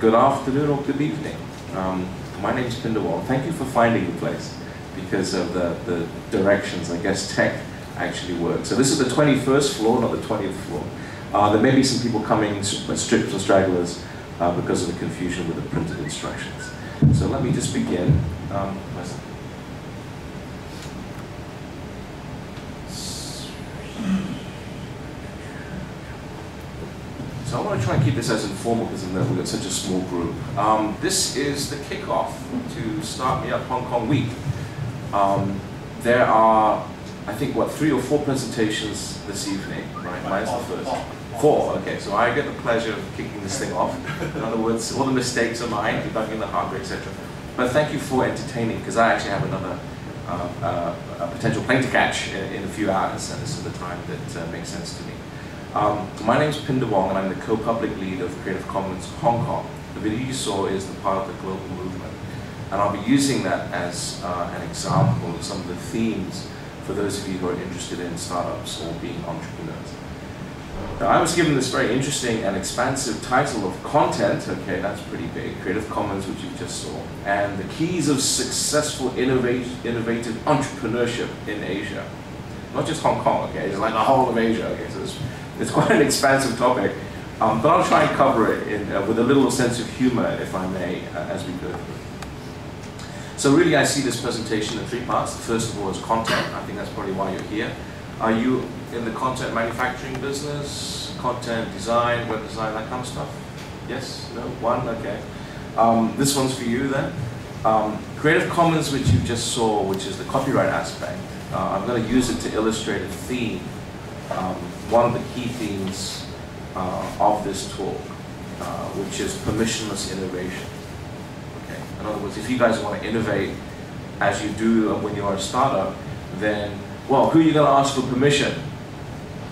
good afternoon or good evening. My name is Pindar. Thank you for finding the place because of the directions. I guess tech actually works. So this is the 21st floor, not the 20th floor. There may be some people coming, strips or stragglers, because of the confusion with the printed instructions. So let me just begin. So I want to try and keep this as informal because we've got such a small group. This is the kickoff to Startmeup Hong Kong Week. There are, I think, what, 3 or 4 presentations this evening, right? Mine's the first. 4, okay, so I get the pleasure of kicking this thing off. In other words, all the mistakes are mine, debugging the hardware, etc. But thank you for entertaining, because I actually have another a potential plane to catch in a few hours, and this is the time that makes sense to me. My name is Pindar Wong, and I'm the co-public lead of Creative Commons Hong Kong. The video you saw is the part of the global movement, and I'll be using that as an example of some of the themes for those of you who are interested in startups or being entrepreneurs. Now, I was given this very interesting and expansive title of content, okay, that's pretty big, Creative Commons, which you just saw, and the keys of successful innovative entrepreneurship in Asia. Not just Hong Kong, okay, it's like the whole of Asia, okay, so it's quite an expansive topic, but I'll try and cover it with a little sense of humor, if I may, as we go through. So really, I see this presentation in 3 parts. The first of all is content. I think that's probably why you're here. Are you in the content manufacturing business, content design, web design, that kind of stuff? Yes? No? 1? Okay. This one's for you then. Creative Commons, which you just saw, which is the copyright aspect. I'm going to use it to illustrate a theme. One of the key themes of this talk, which is permissionless innovation. Okay. In other words, if you guys want to innovate as you do when you're a startup, then, well, who are you going to ask for permission?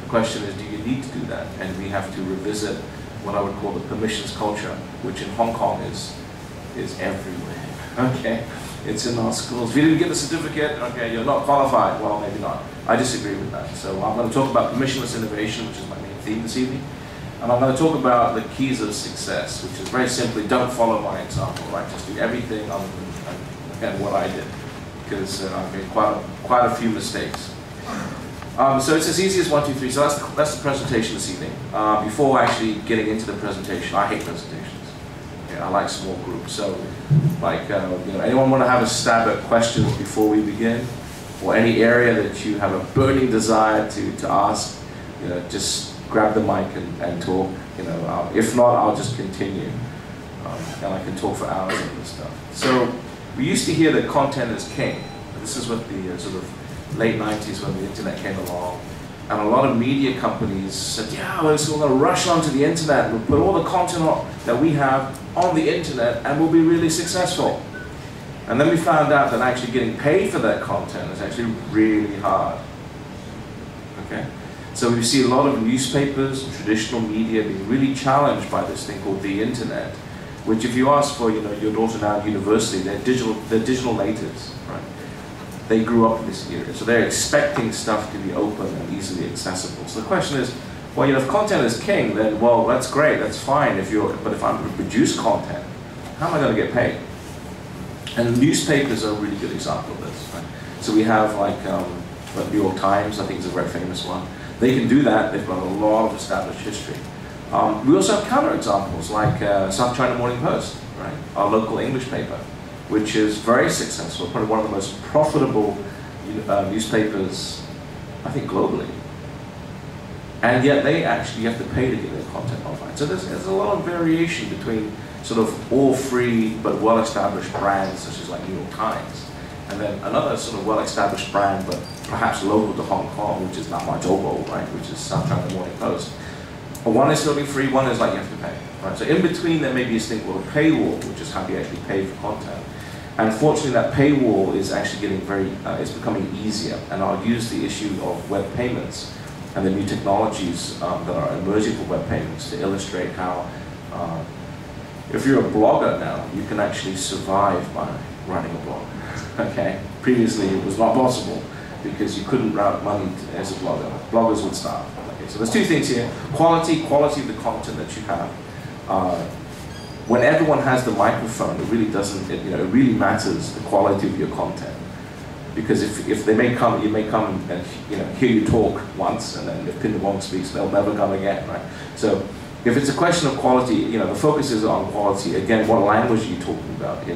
The question is, do you need to do that? And we have to revisit what I would call the permissions culture, which in Hong Kong is everywhere. Okay. It's in our schools. If you didn't get the certificate, okay, you're not qualified. Well, maybe not. I disagree with that. So I'm going to talk about permissionless innovation, which is my main theme this evening. And I'm going to talk about the keys of success, which is very simply, don't follow my example, right? Just do everything other than what I did, because I've made quite a few mistakes. So it's as easy as 1, 2, 3. So that's the presentation this evening. Before actually getting into the presentation, I hate presentations. I like small groups, so like, anyone want to have a stab at questions before we begin? Or any area that you have a burning desire to ask, just grab the mic and talk. If not, I'll just continue. And I can talk for hours on this stuff. So we used to hear that content is king. This is what the sort of late 90s when the internet came along. And a lot of media companies said, yeah, we're going to rush onto the internet, we'll put all the content that we have on the internet and we'll be really successful. And then we found out that actually getting paid for that content is actually really hard. Okay? So we see a lot of newspapers and traditional media being really challenged by this thing called the internet, which if you ask for your daughter now at university, they're digital natives, right? They grew up in this era, so they're expecting stuff to be open and easily accessible. So the question is, well, if content is king, then, well, that's great, that's fine. But if I'm going to produce content, how am I going to get paid? And newspapers are a really good example of this, right? So we have the New York Times, I think is a very famous one. They can do that. They've got a lot of established history. We also have counterexamples like South China Morning Post, right? Our local English paper, which is very successful, probably one of the most profitable newspapers, I think, globally. And yet they actually have to pay to get their content online. So there's a lot of variation between sort of all free but well-established brands such as like New York Times, and then another sort of well-established brand but perhaps local to Hong Kong, which is not much old, right, which is South China Morning Post. One is totally free, one is like you have to pay. Right? So in between there may be this thing called a paywall, which is how you actually pay for content. And fortunately that paywall is actually getting it's becoming easier, and I'll use the issue of web payments and the new technologies that are emerging for web payments to illustrate how if you're a blogger now, you can actually survive by writing a blog. Okay? Previously it was not possible because you couldn't route money as a blogger. Bloggers would starve. Okay? So there's 2 things here. Quality of the content that you have. when everyone has the microphone, it really doesn't, it really matters the quality of your content. Because if they may come, you may come and hear you talk once, and then if Pindar Wong speaks, they'll never come again, right? So if it's a question of quality, the focus is on quality. Again, what language are you talking about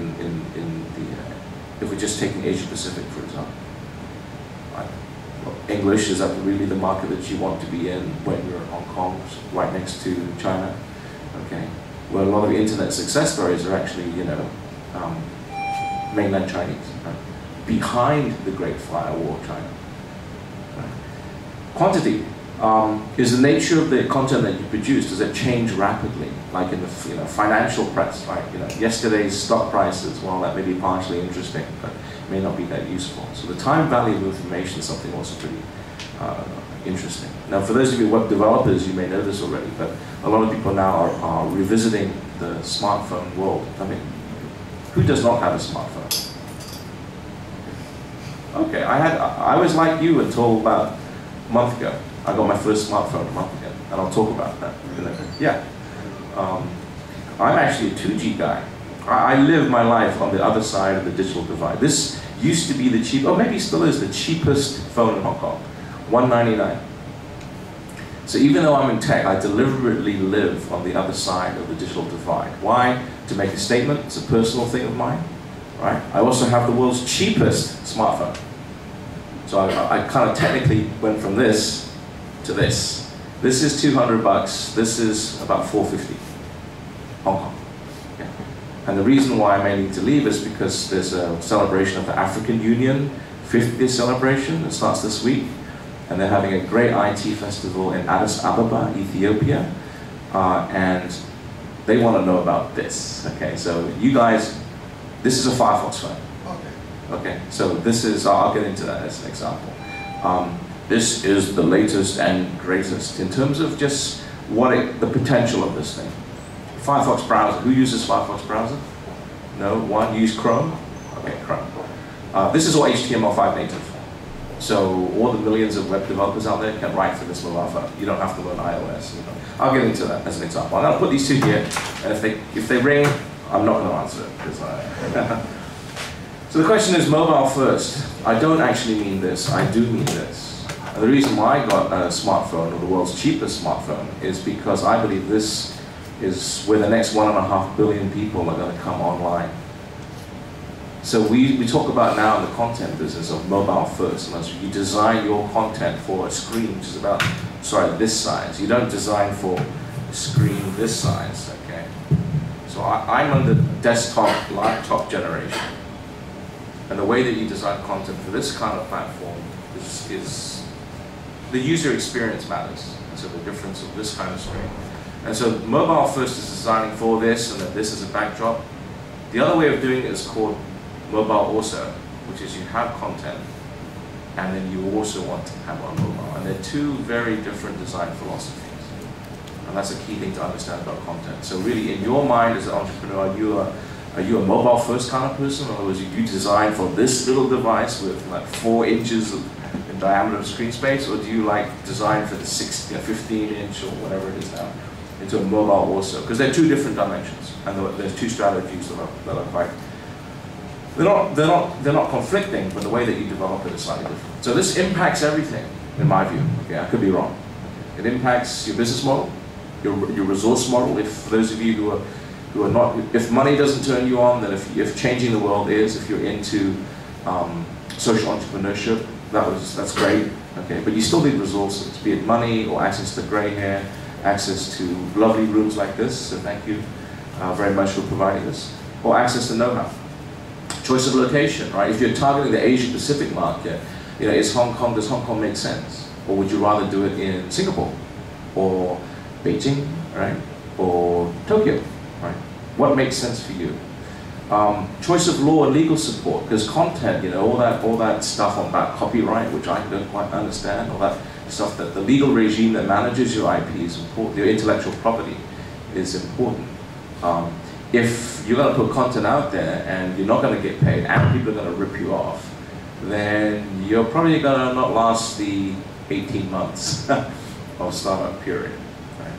if we're just taking Asia Pacific, for example? Right? Well, English, is that really the market that you want to be in when you're in Hong Kong, right next to China? Okay. Well, a lot of the internet success stories are actually, mainland Chinese, right? Behind the Great Firewall of China. Right? Quantity is the nature of the content that you produce. Does it change rapidly? Like in the financial press, right? Yesterday's stock prices, well, that may be partially interesting, but may not be that useful. So the time value of information is something also pretty interesting. Now, for those of you web developers, you may know this already, but a lot of people now are revisiting the smartphone world. I mean, who does not have a smartphone? Okay, I was like you until about a month ago. I got my first smartphone a month ago, and I'll talk about that. Yeah, I'm actually a 2G guy. I live my life on the other side of the digital divide. This used to be the cheap, or maybe still is the cheapest phone in Hong Kong, $199. So even though I'm in tech, I deliberately live on the other side of the digital divide. Why? To make a statement. It's a personal thing of mine, right? I also have the world's cheapest smartphone. So I kind of technically went from this to this. This is 200 bucks. This is about 450 Hong Kong. Okay. And the reason why I may need to leave is because there's a celebration of the African Union 50th celebration that starts this week. And they're having a great IT festival in Addis Ababa, Ethiopia. And they want to know about this. Okay, so you guys, this is a Firefox phone. Okay, so this is, I'll get into that as an example. This is the latest and greatest in terms of just the potential of this thing. Firefox browser, who uses Firefox browser? No, one, use Chrome? Okay, Chrome. This is all HTML5 native. So all the millions of web developers out there can write for this mobile phone. You don't have to learn iOS. I'll get into that as an example. I'm going to put these two here, and if they ring, I'm not going to answer it. So the question is mobile first. I don't actually mean this. I do mean this. And the reason why I got a smartphone, or the world's cheapest smartphone, is because I believe this is where the next 1.5 billion people are going to come online. So we talk about now in the content business of mobile first. And you design your content for a screen which is about, this size. You don't design for a screen this size, okay? So I'm on the desktop, laptop generation. And the way that you design content for this kind of platform is the user experience matters. And so the difference of this kind of screen. And so mobile first is designing for this, and then this is a backdrop. The other way of doing it is called mobile also, which is you have content, and then you also want to have on mobile. And they're two very different design philosophies. And that's a key thing to understand about content. So really, in your mind as an entrepreneur, are you a mobile first kind of person? In other words, you design for this little device with like 4 inches in diameter of screen space, or do you like design for the 15-inch or whatever it is now into a mobile also? Because they're two different dimensions, and there's two strategies that are quite. They're not conflicting, but the way that you develop it is slightly different. So this impacts everything, in my view. Okay, I could be wrong. It impacts your business model, your resource model. If those of you who are not, if money doesn't turn you on, then if changing the world is, if you're into social entrepreneurship, that's great. Okay, but you still need resources, be it money or access to gray hair, access to lovely rooms like this. So thank you very much for providing this, or access to know-how. Choice of location, right? If you're targeting the Asia Pacific market, does Hong Kong make sense? Or would you rather do it in Singapore? Or Beijing, right? Or Tokyo, right? What makes sense for you? Choice of law and legal support, because content, all that stuff about copyright, which I don't quite understand, all that stuff, that the legal regime that manages your IP is important, your intellectual property is important. If you're going to put content out there and you're not going to get paid and people are going to rip you off, then you're probably going to not last the 18 months of startup period. Right?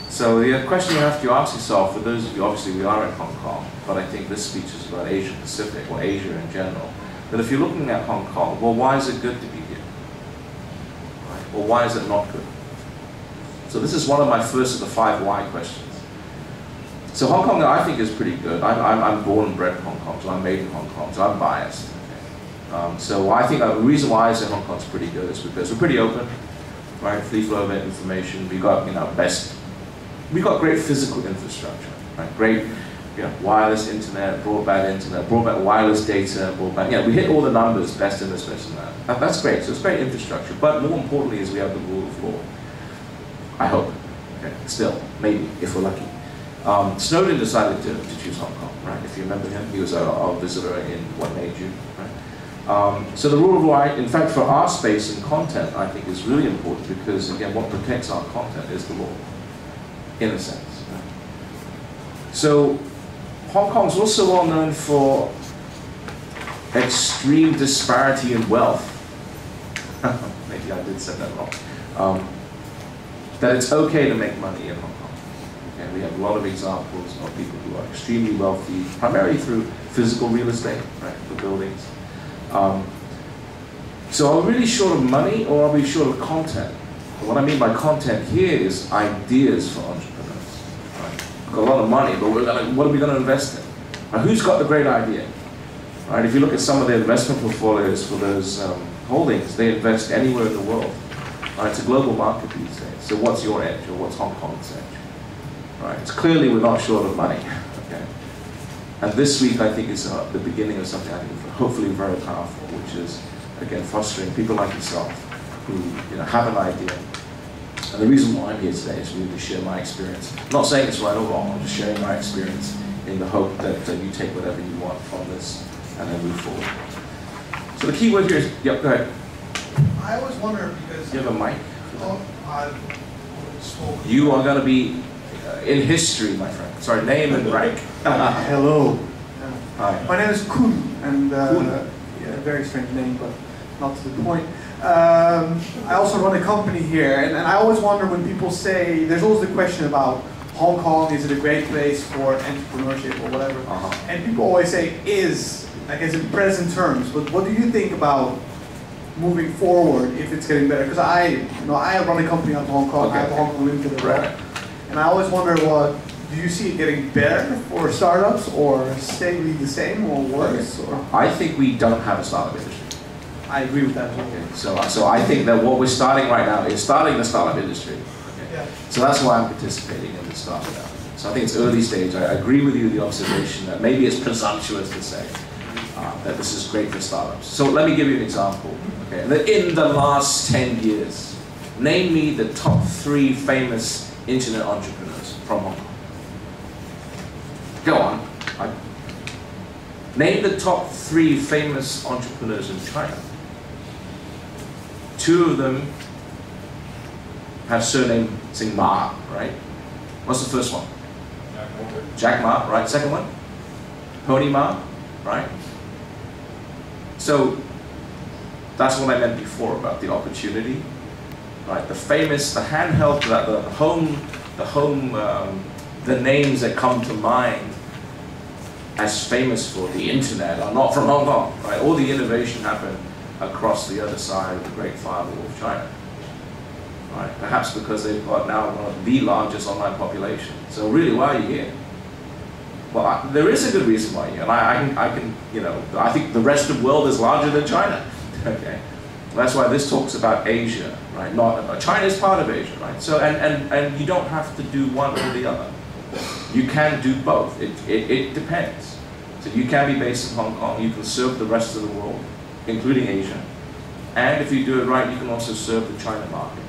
So the question you have to ask yourself, for those of you, obviously we are in Hong Kong, but I think this speech is about Asia Pacific, or Asia in general. But if you're looking at Hong Kong, well, why is it good to be here? Right? Or why is it not good? So this is one of my first of the 5 why questions. So Hong Kong, I think, is pretty good. I'm born and bred in Hong Kong, so I'm made in Hong Kong, so I'm biased. Okay? So I think the reason why I say Hong Kong is pretty good is because we're pretty open, right? Free flow of information. We got, we got great physical infrastructure, right? Great, wireless internet, broadband wireless data, broadband. We hit all the numbers, best in this, best in that. That's great. So it's great infrastructure. But more importantly, is we have the rule of law. I hope. Okay. Still, maybe if we're lucky. Snowden decided to choose Hong Kong, right? If you remember him, he was our visitor in what made you, right? So the rule of law, in fact, for our space and content, I think is really important because, again, what protects our content is the law, in a sense. Right? So Hong Kong's also well known for extreme disparity in wealth. Maybe I did say that wrong. That it's okay to make money in Hong Kong. Okay, we have a lot of examples of people who are extremely wealthy, primarily through physical real estate, right, for buildings. So are we really short of money, or are we short of content? And what I mean by content here is ideas for entrepreneurs. Right? We've got a lot of money, but what are we going to invest in? Right, who's got the great idea? Right, if you look at some of the investment portfolios for those holdings, they invest anywhere in the world. Right, it's a global market these days. So what's your edge, or what's Hong Kong's edge? Right, it's clearly we're not short of money. Okay, and this week I think is the beginning of something I think hopefully very powerful, which is again fostering people like yourself who have an idea. And the reason why I'm here today is really to share my experience. I'm not saying it's right or wrong. I'm just sharing my experience in the hope that you take whatever you want from this and then move forward. So the key word here is, yep, go ahead. I always wonder because... You have a mic? I've spoken. You are going to be in history, my friend. Sorry, name and rank. Hello. Hi. My name is Koen, and very strange name, but not to the point. I also run a company here, and I always wonder when people say, there's always the question about Hong Kong, is it a great place for entrepreneurship or whatever? And people always say is, like as in present terms, but what do you think about moving forward if it's getting better? Because I run a company out of Hong Kong, I have a Hong Kong Limited as well. And I always wonder, do you see it getting better for startups, or staying the same, or worse? Or? I think we don't have a startup industry. I agree with that. Okay. So I think that what we're starting right now is starting the startup industry. Okay. Yeah. So that's why I'm participating in this startup. So I think it's early stage. I agree with you, the observation that maybe it's presumptuous to say that this is great for startups. So let me give you an example. Okay. In the last 10 years, name me the top 3 famous internet entrepreneurs from Hong Kong. Go on. Name the top 3 famous entrepreneurs in China. 2 of them have surname Sing Ma, right? What's the first one? Jack Ma, right? Second one? Pony Ma, right? So that's what I meant before about the opportunity, right? The famous, the handheld, the names that come to mind as famous for the internet are not from Hong Kong, right? All the innovation happened across the other side of the Great Firewall of China, right? Perhaps because they've got now one of the largest online population. So really, why are you here? Well, there is a good reason why you're here, and I think the rest of the world is larger than China. Okay, that's why this talks about Asia, right? Not China is part of Asia, right? So and you don't have to do one or the other. You can do both. It depends. So you can be based in Hong Kong. You can serve the rest of the world, including Asia. And if you do it right, you can also serve the China market.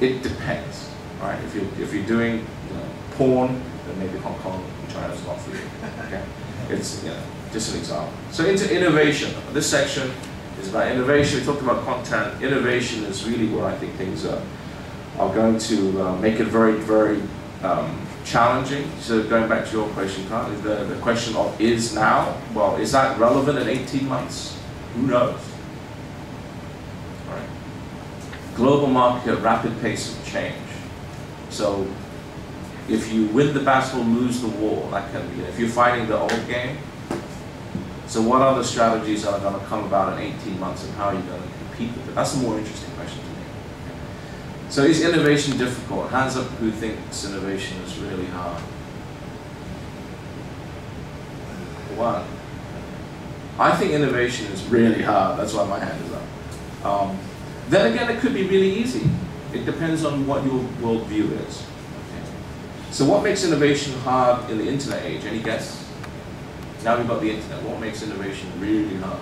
It depends, right? If you're doing porn, then maybe Hong Kong and China is not for you. Okay, it's just an example. So into innovation. This section is about innovation. We talked about content. Innovation is really where I think things are going to make it very, very challenging. So going back to your question, Carl, the question of is now, well, is that relevant in 18 months? Who knows? Right. Global market, rapid pace of change. So if you win the battle, lose the war, that can be, if you're fighting the old game, so what other strategies are going to come about in 18 months and how are you going to compete with it? That's a more interesting question to me. So is innovation difficult? Hands up who thinks innovation is really hard. One. I think innovation is really hard, that's why my hand is up. Then again, it could be really easy. It depends on what your worldview is. Okay. So what makes innovation hard in the internet age? Any guess? Now we've got the internet. What makes innovation really hard?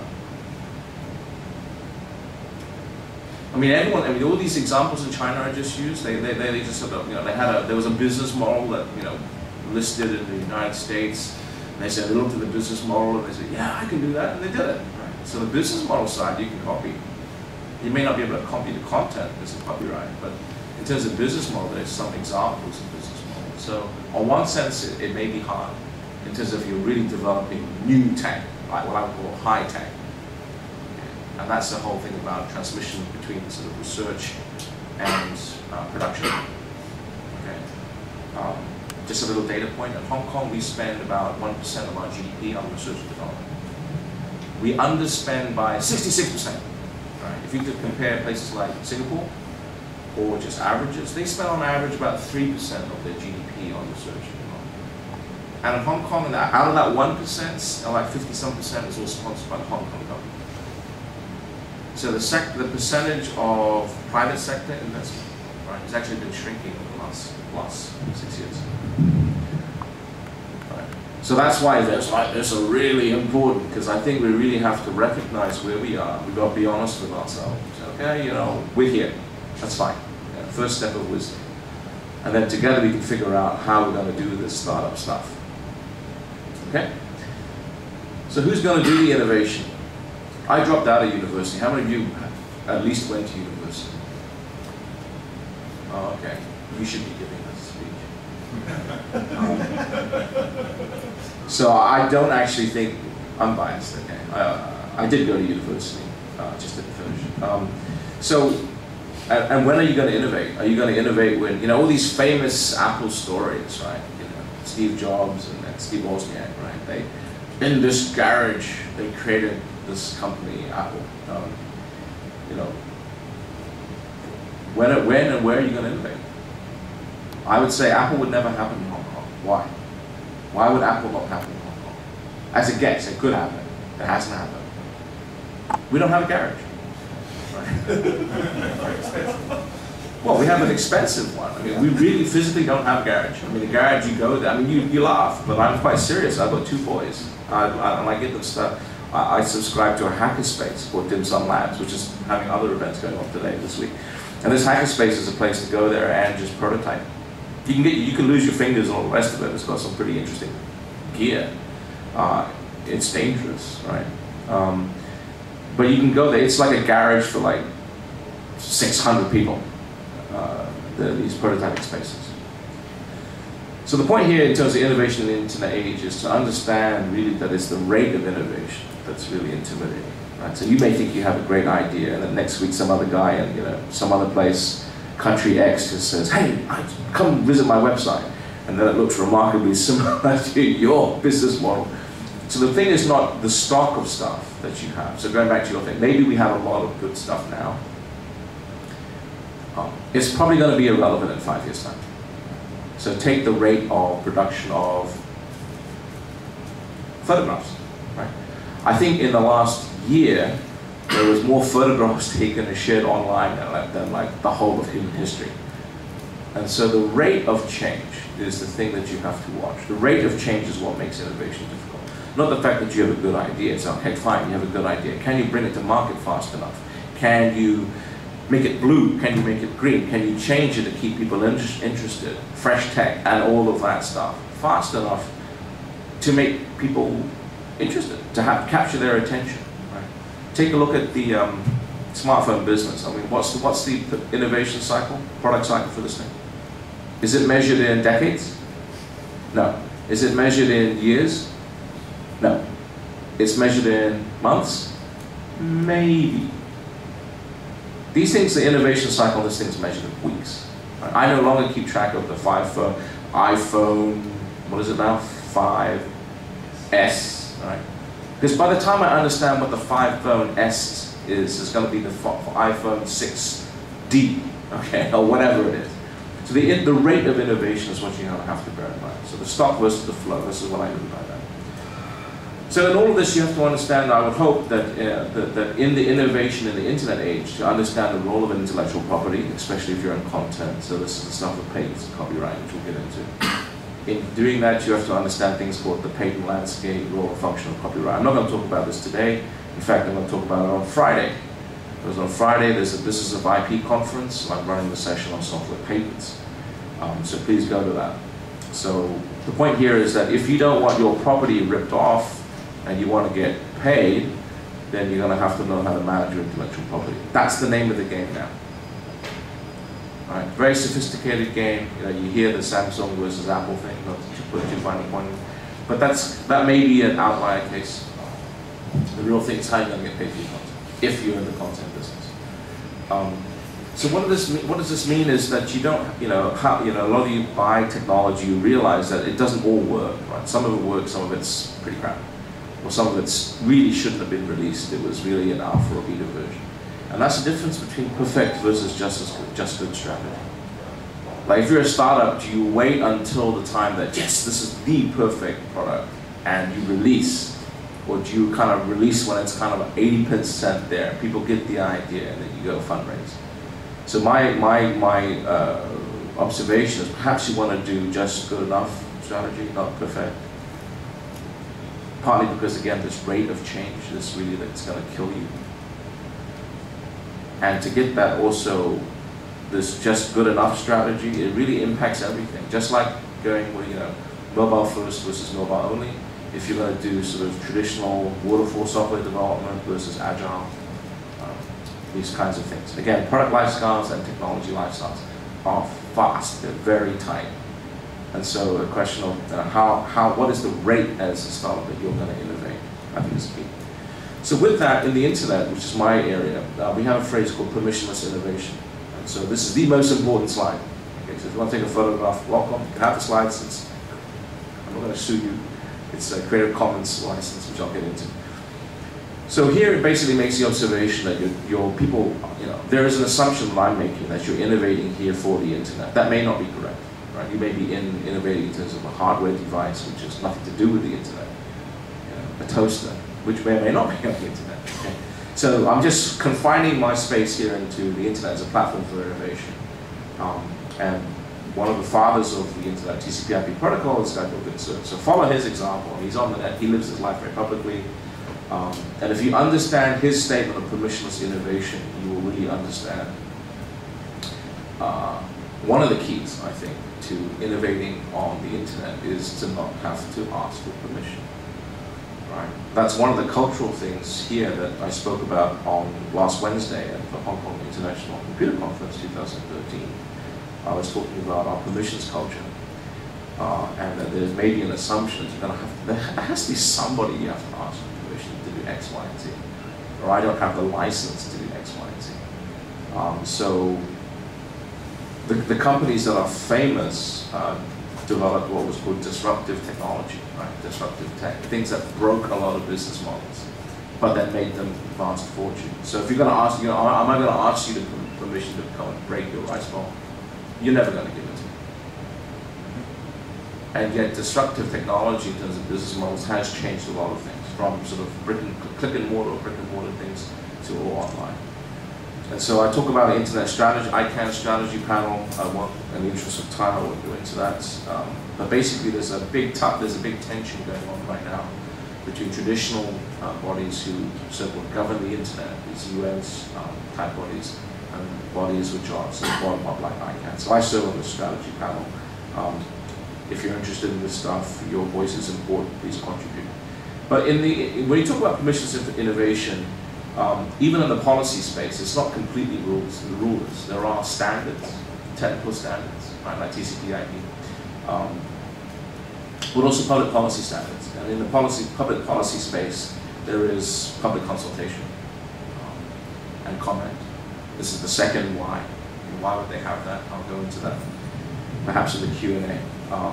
I mean, all these examples in China I just used, they just sort of, there was a business model that, listed in the United States. And they said, they looked at the business model and they said, yeah, I can do that, and they did it. Right? So the business model side, you can copy. You may not be able to copy the content because of copyright, but in terms of business model, there's some examples of business models. So on one sense, it may be hard in terms of you're really developing new tech, like what I would call high tech. Okay. And that's the whole thing about transmission between sort of research and production. Okay. Just a little data point, in Hong Kong we spend about 1% of our GDP on research and development. We underspend by 66%. Right? If you could compare places like Singapore, or just averages, they spend on average about 3% of their GDP on research and development. And in Hong Kong, out of that 1%, like 50-some% is all sponsored by the Hong Kong government. So the percentage of private sector investment, right, has actually been shrinking over the last 6 years. Right. So that's why this are really important, because I think we really have to recognize where we are. We've got to be honest with ourselves. Okay, we're here. That's fine. Yeah, first step of wisdom. And then together we can figure out how we're going to do this startup stuff. Okay? So who's going to do the innovation? I dropped out of university. How many of you at least went to university? Oh, okay. You should be giving this speech. So I don't actually think, I'm biased, okay. I did go to university, just didn't finish. And when are you going to innovate? Are you going to innovate when, all these famous Apple stories, right? Steve Jobs and Steve Wozniak, right? In this garage, they created this company, Apple. When and where are you going to innovate? I would say Apple would never happen in Hong Kong. Why? Why would Apple not happen in Hong Kong? As a guess, it could happen. It hasn't happened. We don't have a garage. Right? Well, we have an expensive one. I mean, we really physically don't have a garage. I mean, the garage you go there, I mean, you laugh, but I'm quite serious. I've got 2 boys. And I get them stuff. I subscribe to a hackerspace called Dim Sum Labs, which is having other events going on today, this week. And this hackerspace is a place to go there and just prototype. You can lose your fingers and all the rest of it. It's got some pretty interesting gear. It's dangerous, right? But you can go there. It's like a garage for like 600 people. These prototyping spaces. So the point here in terms of innovation in the internet age is to understand really that it's the rate of innovation that's really intimidating. Right? So you may think you have a great idea, and then next week some other guy in some other place, country X, just says, "Hey, come visit my website," and then it looks remarkably similar to your business model. So the thing is not the stock of stuff that you have. So going back to your thing, maybe we have a lot of good stuff now. It's probably going to be irrelevant in 5 years' time. So take the rate of production of photographs. Right? I think in the last year, there was more photographs taken and shared online than like the whole of human history. And so the rate of change is the thing that you have to watch. The rate of change is what makes innovation difficult. Not the fact that you have a good idea. It's okay, fine, you have a good idea. Can you bring it to market fast enough? Can you make it blue? Can you make it green? Can you change it to keep people interested? Fresh tech and all of that stuff. Fast enough to make people interested, to capture their attention. Right? Take a look at the smartphone business. I mean, what's the innovation cycle, product cycle for this thing? Is it measured in decades? No. Is it measured in years? No. It's measured in months? Maybe. These things, the innovation cycle, this thing's measured in weeks. Right? I no longer keep track of the iPhone, what is it now? 5S, right? Because by the time I understand what the 5 phone S is, it's going to be the iPhone 6D, okay, or whatever it is. So the rate of innovation is what you have to bear in mind. So the stock versus the flow, this is what I mean by that. So in all of this, you have to understand, I would hope that, that in the innovation in the internet age, to understand the role of intellectual property, especially if you're in content. So this is the stuff with patents and copyright, which we'll get into. In doing that, you have to understand things called the patent landscape, role and function of copyright. I'm not going to talk about this today. In fact, I'm going to talk about it on Friday. Because on Friday, there's a Business of IP conference, and I'm running the session on software patents. So please go to that. So the point here is that if you don't want your property ripped off and you want to get paid, then you're going to have to know how to manage your intellectual property. That's the name of the game now. Right, very sophisticated game. You know, you hear the Samsung versus Apple thing, not to put too fine a point in. But that may be an outlier case. The real thing is how you're going to get paid for your content, if you're in the content business. So what does this mean is that you don't, a lot of you buy technology, you realize that it doesn't all work, right? Some of it works, some of it's pretty crap. Or some of it really shouldn't have been released. It was really an alpha or beta version. And that's the difference between perfect versus just good strategy. Like if you're a startup, do you wait until the time that, yes, this is the perfect product, and you release? Or do you kind of release when it's kind of 80% there? People get the idea, and then you go fundraise. So my observation is perhaps you want to do just good enough strategy, not perfect. Partly because, again, this rate of change is really that's going to kill you. And to get that also, this just good enough strategy, it really impacts everything. Just like going with, mobile first versus mobile only. If you're going to do sort of traditional waterfall software development versus agile, these kinds of things. Again, product lifestyles and technology lifestyles are fast, they're very tight. And so a question of what is the rate as a startup that you're going to innovate, I think is key. So with that, in the internet, which is my area, we have a phrase called permissionless innovation. And so this is the most important slide. Okay, so if you want to take a photograph, welcome. You can have the slides. I'm not going to sue you. It's a Creative Commons license, which I'll get into. So here it basically makes the observation that your people, there is an assumption that I'm making that you're innovating here for the internet. That may not be correct. Right? You may be innovating in terms of a hardware device which has nothing to do with the internet. A toaster, which may or may not be on the internet. Okay? So I'm just confining my space here into the internet as a platform for innovation. And one of the fathers of the internet, TCP/IP protocol, is a guy called Pindar. So follow his example. He's on the net. He lives his life very publicly. And if you understand his statement of permissionless innovation, you will really understand one of the keys, I think, to innovating on the internet is to not have to ask for permission. Right? That's one of the cultural things here that I spoke about on last Wednesday at the Hong Kong International Computer Conference 2013. I was talking about our permissions culture. And that there's maybe an assumption that you're going to have to, there has to be somebody you have to ask for permission to do X, Y, and Z. Or I don't have the license to do X, Y, and Z. So the companies that are famous developed what was called disruptive technology, right? Disruptive tech, things that broke a lot of business models, but that made them advanced fortune. So if you're going to ask, am I going to ask you the permission to come and break your rice bowl? You're never going to give it to me. And yet disruptive technology in terms of business models has changed a lot of things, from sort of click and mortar things to all online. And so I talk about internet strategy, ICANN strategy panel. In the interest of time, I won't go into that. But basically, there's a big tension going on right now between traditional bodies who govern the internet, these UN's type bodies, and bodies which are sort of bottom-up like ICANN. So I serve on the strategy panel. If you're interested in this stuff, your voice is important. Please contribute. But when you talk about permissionless innovation, even in the policy space, it's not completely ruleless. There are standards, technical standards, right, like TCP/IP, but also public policy standards. And in the public policy space, there is public consultation and comment. This is the second why. Why would they have that? I'll go into that perhaps in the Q&A.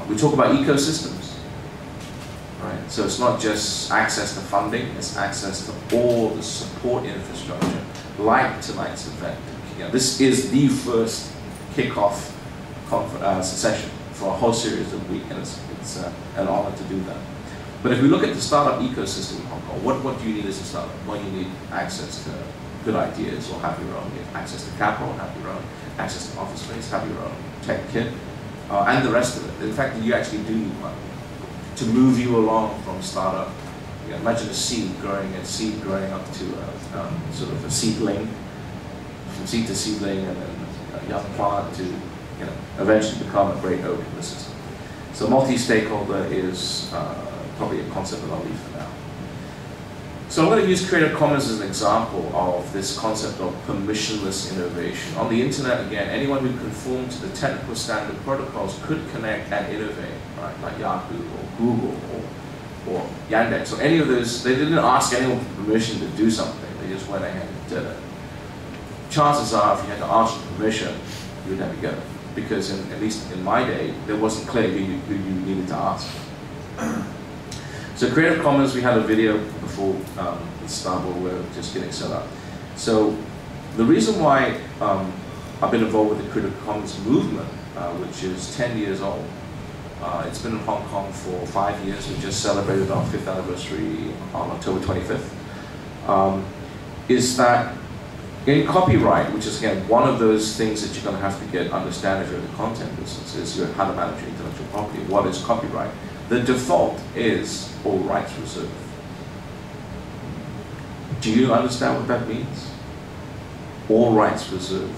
We talk about ecosystems, right? So it's not just access to funding, it's access to all the support infrastructure, like tonight's event. This is the first kickoff session for a whole series of week, and it's an honor to do that. But if we look at the startup ecosystem in Hong Kong, what do you need as a startup? Well, you need access to good ideas or have your own. You have access to capital, have your own. Access to office space, have your own tech kit, and the rest of it. In fact, you actually do need money to move you along from startup. Imagine a seed growing up to sort of a seedling, from seed to seedling, and then a young plant to eventually become a great oak in the system. So multi-stakeholder is probably a concept that I'll leave for now. So I'm going to use Creative Commons as an example of this concept of permissionless innovation. On the internet, again, anyone who conformed to the technical standard protocols could connect and innovate, right? Like Yahoo or Google or Yandex or any of those. They didn't ask anyone for permission to do something. They just went ahead and did it. Chances are, if you had to ask for permission, you would never get it. Because at least in my day, there wasn't clear who you needed to ask. So Creative Commons, we had a video before it started, we're just getting set up. So the reason why I've been involved with the Creative Commons movement, which is 10 years old, it's been in Hong Kong for 5 years. We just celebrated our 5th anniversary on October 25th, is that in copyright, which is again one of those things that you're going to have to understand if you're in the content business, is how to manage your intellectual property. What is copyright? The default is all rights reserved. Do you understand what that means? All rights reserved.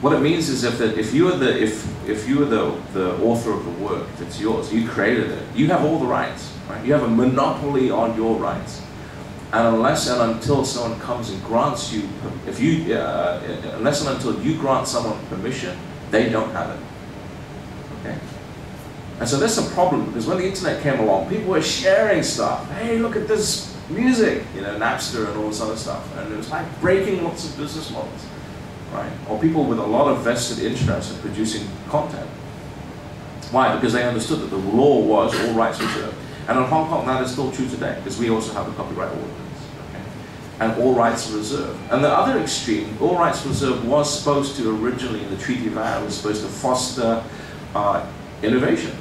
What it means is if you are the author of the work that's yours, you created it, you have all the rights, right? You have a monopoly on your rights. And unless and until someone comes and grants you, unless and until you grant someone permission, they don't have it. Okay? And so that's a problem, because when the internet came along, people were sharing stuff. Hey, look at this music, Napster and all this other stuff. And it was like breaking lots of business models, right? Or people with a lot of vested interest in producing content. Why? Because they understood that the law was all rights reserved. And in Hong Kong, that is still true today, because we also have a copyright ordinance. Okay? And all rights reserved. And the other extreme, all rights reserved was supposed to originally, in the Treaty of Anne, was supposed to foster innovation.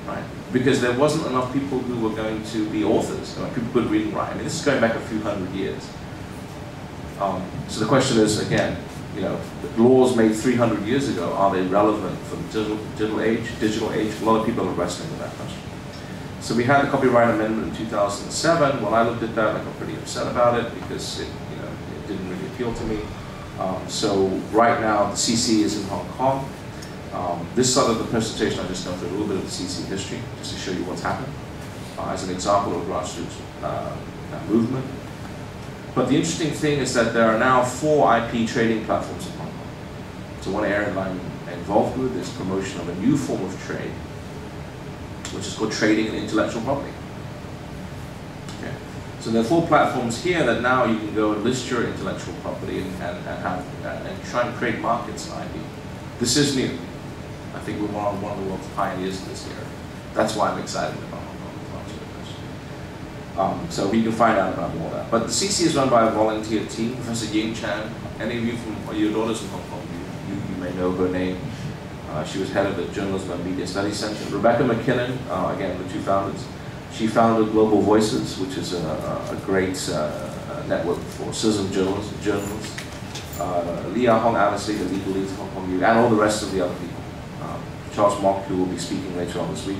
Right? Because there wasn't enough people who were going to be authors. People could read and write. I mean, this is going back a few hundred years. So the question is, again, laws made 300 years ago, are they relevant for the digital age? A lot of people are wrestling with that question. So we had the Copyright Amendment in 2007. When I looked at that, I got pretty upset about it because it didn't really appeal to me. So right now, the CC is in Hong Kong. This side of the presentation, I'll just go through a little bit of the CC history, just to show you what's happened, as an example of grassroots movement. But the interesting thing is that there are now 4 IP trading platforms in Hong Kong. So one area that I'm involved with is promotion of a new form of trade, which is called trading in intellectual property. Okay. So there are 4 platforms here that now you can go and list your intellectual property and try and create markets in IP. This is new. I think we're one of the world's pioneers in this area. That's why I'm excited about Hong Kong. So we can find out about more of that. But the CC is run by a volunteer team. Professor Ying Chan, any of you from your daughters in Hong Kong, you may know her name. She was head of the Journalism and Media Studies Center. Rebecca McKinnon, again, the 2 founders. She founded Global Voices, which is a great network for citizen journalists. Leah Hong Alice, the legal lead of Hong Kong, and all the rest of the other people. Charles Mock, who will be speaking later on this week.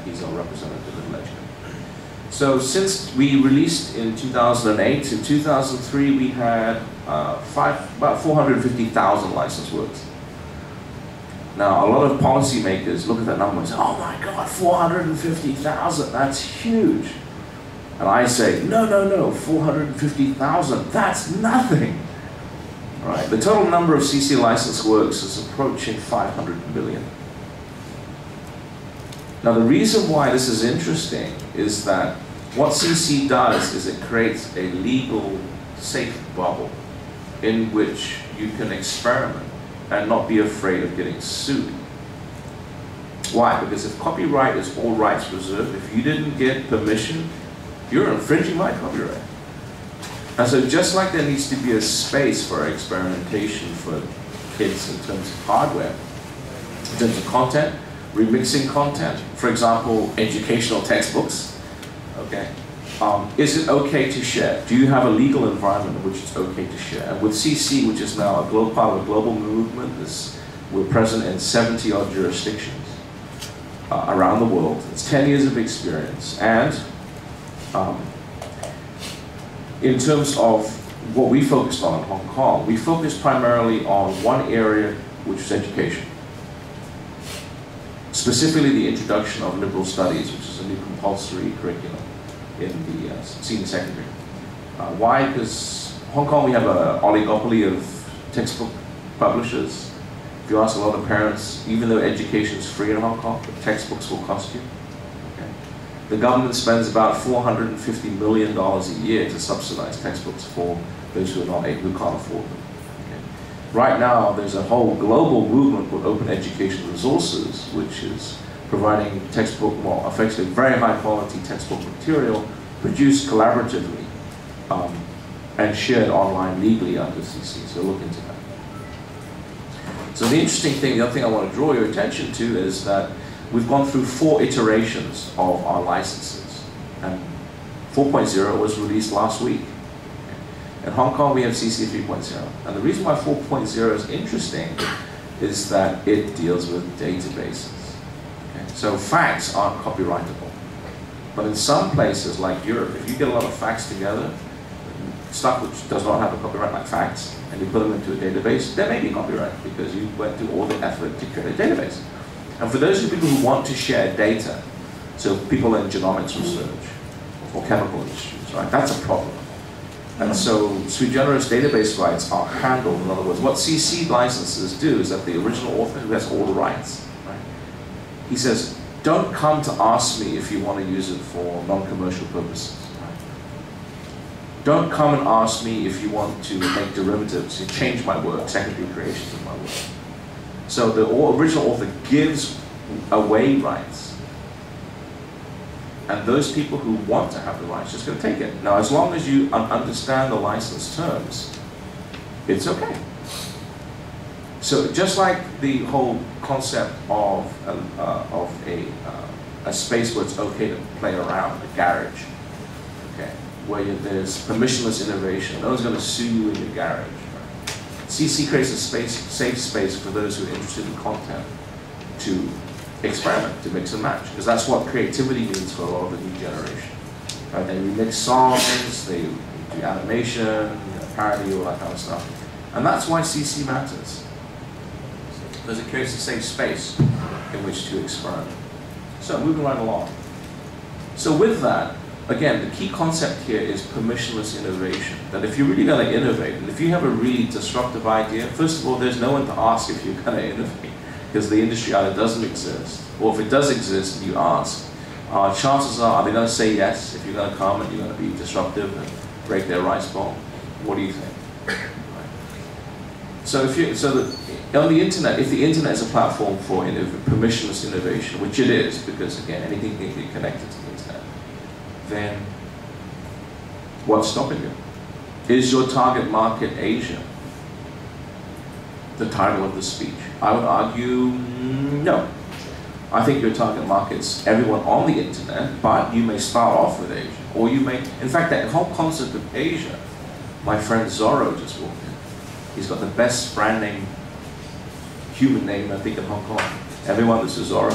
He's our representative in Ledger. So since we released in 2008, in 2003 we had about 450,000 licensed works. Now a lot of policymakers look at that number and say, oh my God, 450,000, that's huge. And I say, no, 450,000, that's nothing. Right. The total number of CC licensed works is approaching 500 million. Now the reason why this is interesting is that what CC does is it creates a legal safe bubble in which you can experiment and not be afraid of getting sued. Why? Because if copyright is all rights reserved, if you didn't get permission, you're infringing my copyright. And so just like there needs to be a space for experimentation for kids in terms of hardware, in terms of content, remixing content, for example, educational textbooks, okay? Is it okay to share? Do you have a legal environment in which it's okay to share? And with CC, which is now a global, part of a global movement, we're present in 70-odd jurisdictions around the world. It's 10 years of experience. And in terms of what we focused on in Hong Kong, we focused primarily on one area, which was education. Specifically the introduction of liberal studies, which is a new compulsory curriculum in the senior secondary. Why? Because Hong Kong, we have an oligopoly of textbook publishers. If you ask a lot of parents, even though education is free in Hong Kong, the textbooks will cost you. Okay? The government spends about $450 million a year to subsidize textbooks for those who can't afford them. Okay? Right now, there's a whole global movement called Open Education Resources, which is providing textbook, well, effectively very high quality textbook material produced collaboratively and shared online legally under CC, so look into that. So the interesting thing, the other thing I want to draw your attention to is that we've gone through 4 iterations of our licenses, and 4.0 was released last week. In Hong Kong, we have CC 3.0, and the reason why 4.0 is interesting is that it deals with databases. So facts aren't copyrightable. But in some places like Europe, if you get a lot of facts together, stuff which does not have a copyright like facts, and you put them into a database, there may be copyright because you went through all the effort to create a database. And for those people who want to share data, so people in genomics research or chemical industries, right, that's a problem. And so sui generis database rights are handled. In other words, what CC licenses do is that the original author who has all the rights, he says, don't come to ask me if you want to use it for non-commercial purposes. Right? Don't come and ask me if you want to make derivatives, to change my work, secondary creations of my work. So the original author gives away rights. And those people who want to have the rights just going to take it. Now, as long as you understand the license terms, it's okay. So just like the whole concept of a space where it's okay to play around, a garage, okay, where there's permissionless innovation, no one's going to sue you in your garage. Right? CC creates a safe space for those who are interested in content to experiment, to mix and match, because that's what creativity means for a lot of the new generation. Right? They remix songs, they do animation, parody, all that kind of stuff, and that's why CC matters. Because it creates a safe space in which to experiment. So moving right along. So with that, again, the key concept here is permissionless innovation. That if you're really going to innovate, and if you have a really disruptive idea, first of all, there's no one to ask if you're going to innovate, because the industry either doesn't exist, or if it does exist and you ask, chances are they going to say yes if you're going to come and you're going to be disruptive and break their rice bowl? What do you think? So on the internet, if the internet is a platform for permissionless innovation, which it is, because again, anything can be connected to the internet, then what's stopping you? Is your target market Asia? The title of the speech. I would argue no. I think your target market's everyone on the internet, but you may start off with Asia, or you may, in fact, that whole concept of Asia, my friend Zorro just walked in. He's got the best brand name, human name, I think, in Hong Kong. Everyone, this is Zorro.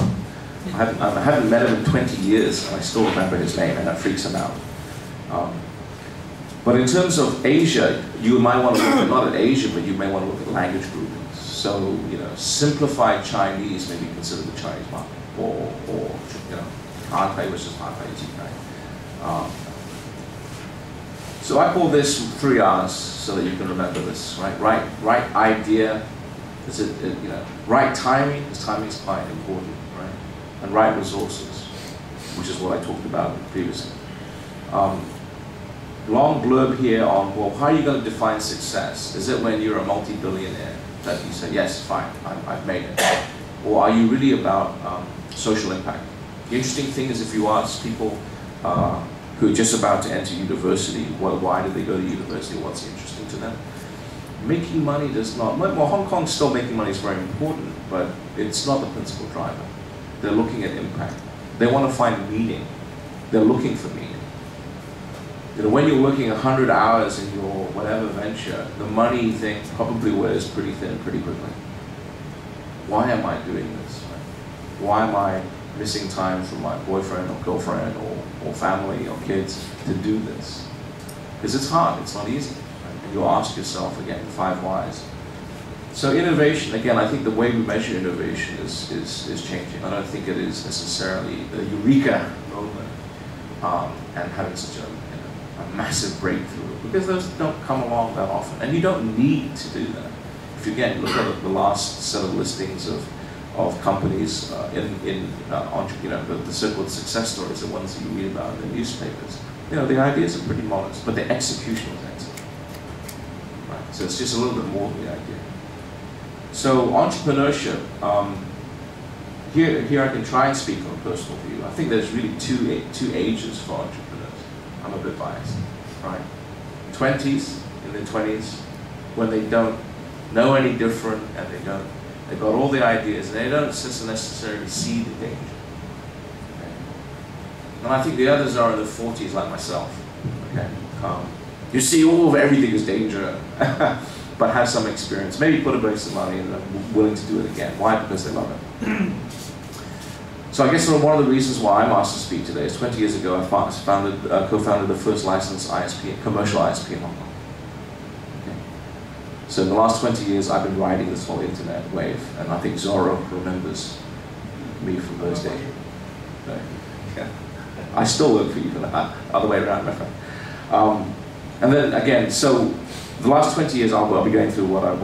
I haven't met him in 20 years, and I still remember his name, and that freaks him out. But in terms of Asia, you might want to look at, not at Asia, but you may want to look at language groupings. So, simplified Chinese may be considered the Chinese market, or Han-Pei, which is Han-Pei, Ji-Pei. So I call this 3 R's so that you can remember this, right? Right idea, right timing, because timing is quite important, right? And right resources, which is what I talked about previously. Long blurb here on, well, how are you going to define success? Is it when you're a multi-billionaire? that you say, yes, fine, I've made it? Or are you really about social impact? The interesting thing is if you ask people who are just about to enter university, why do they go to university, what's interesting to them? Making money does not, well, Hong Kong still making money is very important, but it's not the principal driver. They're looking at impact. They want to find meaning. They're looking for meaning. You know, when you're working 100 hours in your whatever venture, the money thing probably wears pretty thin pretty quickly. Why am I doing this? Why am I missing time from my boyfriend or girlfriend or family or kids to do this? Because it's hard, it's not easy. Right? And you ask yourself again, 5 whys. So innovation, again, I think the way we measure innovation is changing. I don't think it is necessarily the eureka moment and having such a massive breakthrough, because those don't come along that often, and you don't need to do that. If you again look at the last set of listings of companies the so-called success stories, the ones that you read about in the newspapers, you know, the ideas are pretty modest, but the execution was excellent. Right? So it's just a little bit more than the idea. So entrepreneurship, here I can try and speak from a personal view. I think there's really two ages for entrepreneurs. I'm a bit biased, right? 20s, in their 20s, when they don't know any different and they've got all the ideas and they don't necessarily see the danger. Okay? And I think the others are in the 40s like myself, okay? You see everything is danger, but have some experience, maybe put away some money and are willing to do it again. Why? Because they love it. So I guess one of the reasons why I'm asked to speak today is 20 years ago I co-founded the first licensed ISP, commercial ISP in Hong Kong. Okay. So in the last 20 years I've been riding this whole internet wave, and I think Zorro remembers me from those days. Right. Yeah. I still work for you for that, other way around, my friend. And then again, so the last 20 years I'll be going through what I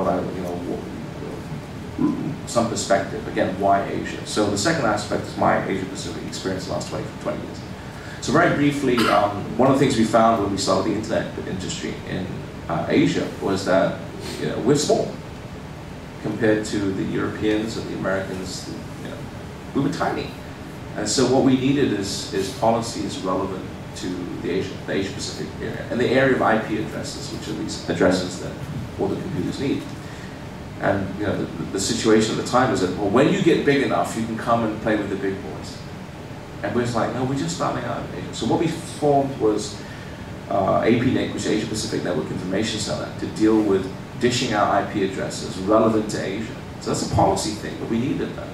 some perspective. Again, why Asia? So the second aspect is my Asia-Pacific experience the last 20 years. So very briefly, one of the things we found when we started the internet industry in Asia was that we're small compared to the Europeans and the Americans. We were tiny. And so what we needed is policies relevant to the Asia-Pacific area, and the area of IP addresses, which are these addresses that all the computers need. And the situation at the time is that, well, when you get big enough, you can come and play with the big boys. And we're just like, no, we're just starting out in Asia. So what we formed was APNIC, which is Asia Pacific Network Information Center, to deal with dishing out IP addresses relevant to Asia. So that's a policy thing, but we needed that.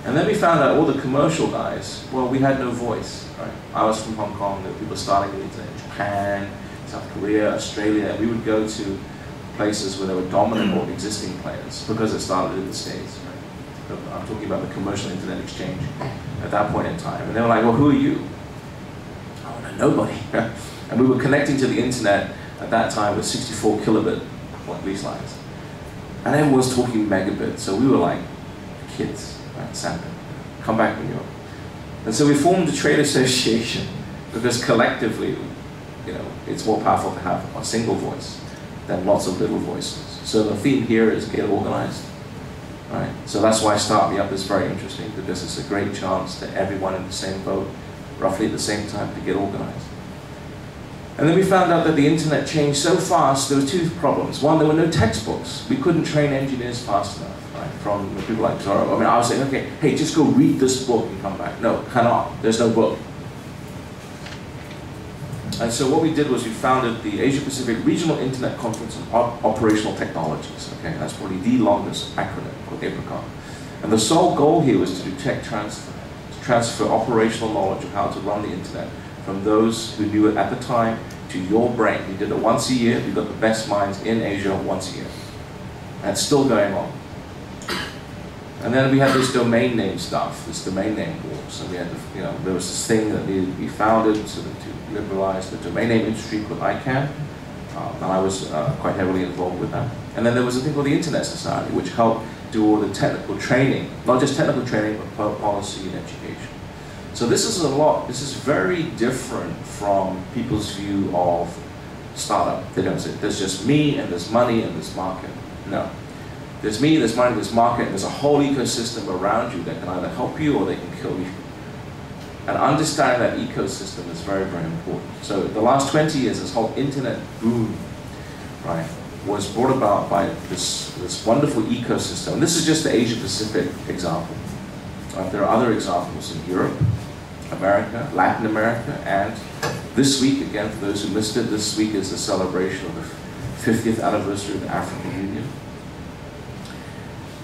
And then we found out all the commercial guys, well, we had no voice. Right? I was from Hong Kong, there were people starting the internet in Japan, South Korea, Australia, and we would go to places where there were dominant or existing players because it started in the States. Right? I'm talking about the commercial internet exchange at that point in time. And they were like, well, who are you? Oh, no, nobody. And we were connecting to the internet at that time with 64 kilobit lease lines. And everyone was talking megabit, so we were like kids, right? Sampling. Come back when you're. And so we formed a trade association because collectively, it's more powerful to have a single voice than lots of little voices. So the theme here is get organized. Right? So that's why StartMeup is very interesting, because it's a great chance to everyone in the same boat, roughly at the same time, to get organized. And then we found out that the internet changed so fast, there were 2 problems. One, there were no textbooks. We couldn't train engineers fast enough, right? From people like Zorro. I mean, I was saying, okay, hey, just go read this book and come back. No, cannot. There's no book. And so what we did was we founded the Asia Pacific Regional Internet Conference on Operational Technologies. Okay, that's probably the longest acronym, called APRICON. And the sole goal here was to do tech transfer, to transfer operational knowledge of how to run the internet from those who knew it at the time to your brain. We did it once a year. We got the best minds in Asia once a year. And it's still going on. And then we had this domain name stuff, this domain name war. So we had, there was this thing that needed to be founded so that to liberalize the domain name industry called ICANN. And I was quite heavily involved with that. And then there was a thing called the Internet Society, which helped do all the technical training, not just technical training, but policy and education. So this is very different from people's view of startup. They don't say, there's just me and there's money and there's market. No. There's me, there's money, there's market, and there's a whole ecosystem around you that can either help you or they can kill you. And understanding that ecosystem is very, very important. So the last 20 years, this whole internet boom, right, was brought about by this wonderful ecosystem. And this is just the Asia-Pacific example. There are other examples in Europe, America, Latin America, and this week, again, for those who missed it, this week is the celebration of the 50th anniversary of the African Union.